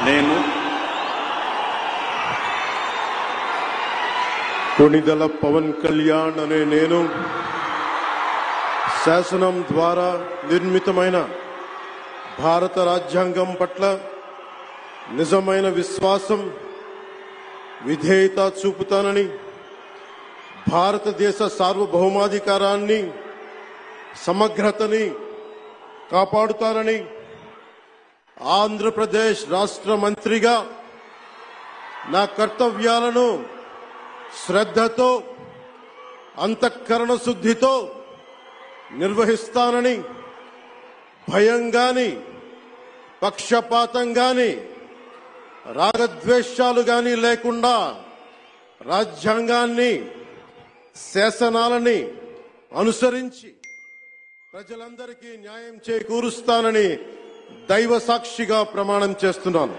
నేను కొణిదెల పవన్ కళ్యాణ్ అనే నేను శాసనం ద్వారా నిర్మితమైన భారత రాజ్యాంగం పట్ల నిజమైన విశ్వాసం విధేయత చూపుతానని, భారతదేశ సార్వభౌమాధికారాన్ని సమగ్రతని కాపాడుతానని, ఆంధ్రప్రదేశ్ రాష్ట్ర మంత్రిగా నా కర్తవ్యాలను శ్రద్ధతో అంతఃకరణ శుద్ధితో నిర్వహిస్తానని, భయం గాని పక్షపాతం గాని రాగద్వేషాలు గాని లేకుండా రాజ్యాంగాన్ని శాసనాలని అనుసరించి ప్రజలందరికీ న్యాయం చేకూరుస్తానని దైవ సాక్షిగా ప్రమాణం చేస్తున్నాను.